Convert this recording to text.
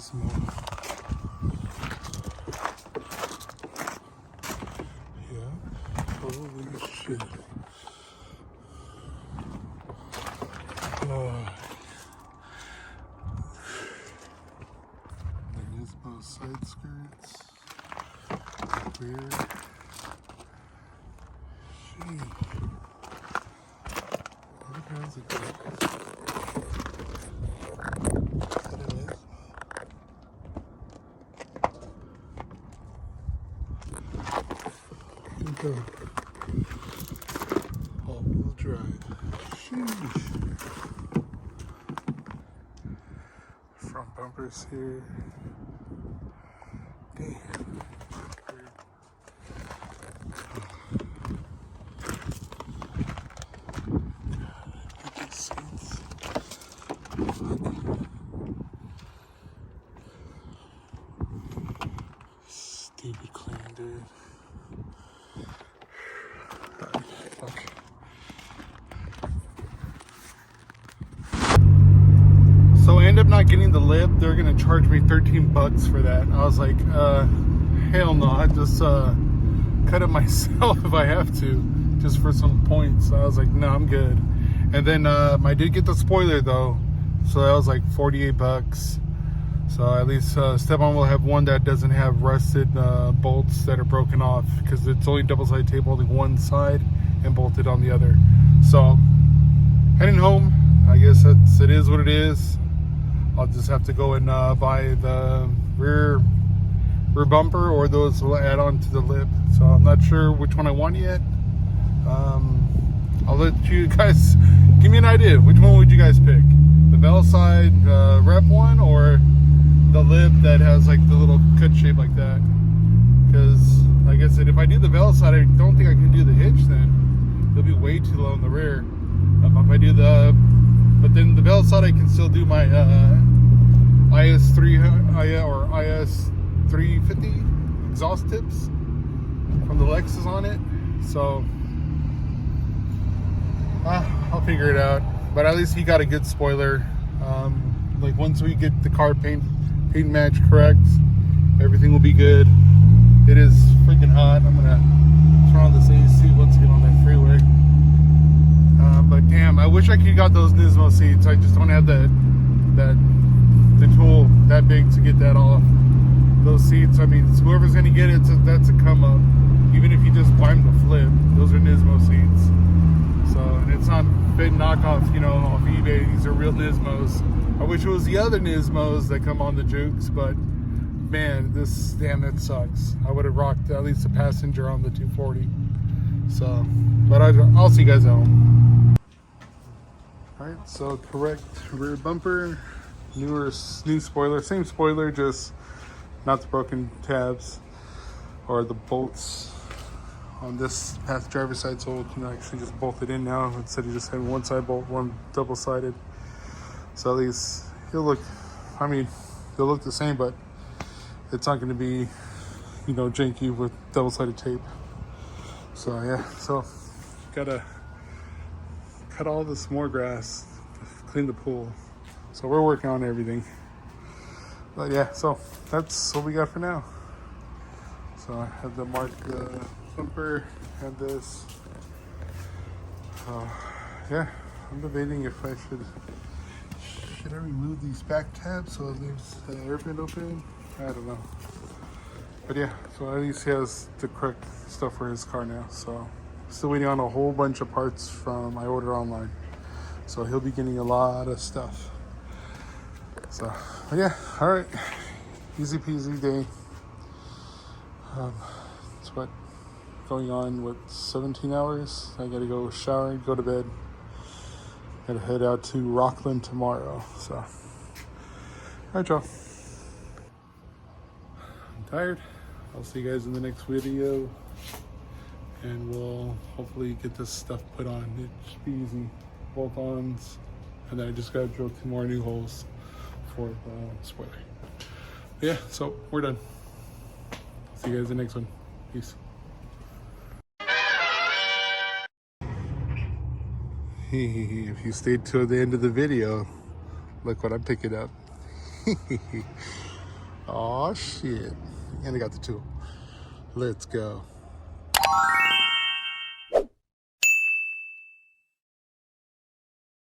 Nismo. Yeah. Holy shit. The Nismo side skirts. Rear. Sheesh. What kinds of good? All-wheel drive. Sheesh. Front bumpers here. Damn. Heated seats. Stupid clean, dude. Fuck. So I ended up not getting the lip. They're gonna charge me 13 bucks for that. I was like, hell no. I just cut it myself if I have to, just for some points. I was like, no, I'm good. And then I did get the spoiler though, so that was like 48 bucks. So at least Stepan will have one that doesn't have rusted bolts that are broken off, because it's only double-sided tape holding one side and bolted on the other. So heading home. I guess it is what it is. I'll just have to go and buy the rear bumper, or those will add on to the lip. So I'm not sure which one I want yet. I'll let you guys give me an idea. Which one would you guys pick? The Veloci rep one, or the lip that has like the little cut shape like that? Because like I said, if I do the Veloci, I don't think I can do the hitch. Then it'll be way too low in the rear. If I do but then the Veloci, I can still do my IS3 or IS350 exhaust tips from the Lexus on it. So I'll figure it out. But at least he got a good spoiler. Like once we get the car paint match correct, everything will be good. It is freaking hot. I'm gonna turn on this AC once I get on that freeway. But damn, I wish I could got those Nismo seats. I just don't have the tool that big to get that off. Those seats, I mean, whoever's gonna get it, that's a come up. Even if you just buy them to flip, those are Nismo seats. So, and it's not big knockoff, you know, off eBay. These are real Nismos. I wish it was the other Nismos that come on the Jukes, but man, that sucks. I would have rocked at least a passenger on the 240. So, but I'll see you guys at home. Alright, so correct rear bumper, new spoiler, same spoiler, just not the broken tabs or the bolts on this passenger driver's side, so you can actually just bolt it in now instead of just having one side bolt, one double-sided. So at least he'll look the same, but it's not going to be, you know, janky with double-sided tape. So yeah, so gotta cut all this more grass, clean the pool. So we're working on everything. But yeah, so that's what we got for now. So I have the mark bumper, have this. Yeah, I'm debating if I should I remove these back tabs so it leaves the air vent open? I don't know. But yeah, so at least he has the correct stuff for his car now. So still waiting on a whole bunch of parts from my order online. So he'll be getting a lot of stuff. So yeah, all right, easy peasy day. It's going on 17 hours. I gotta go shower and go to bed. Gotta head out to Rockland tomorrow. So all right, y'all. I'm tired. I'll see you guys in the next video, and we'll hopefully get this stuff put on. It should be easy, bolt-ons, and then I just gotta drill 2 more new holes for the spoiler. But yeah, so we're done. See you guys in the next one. Peace. If you stayed till the end of the video, look what I'm picking up. Oh shit. And I got the tool. Let's go.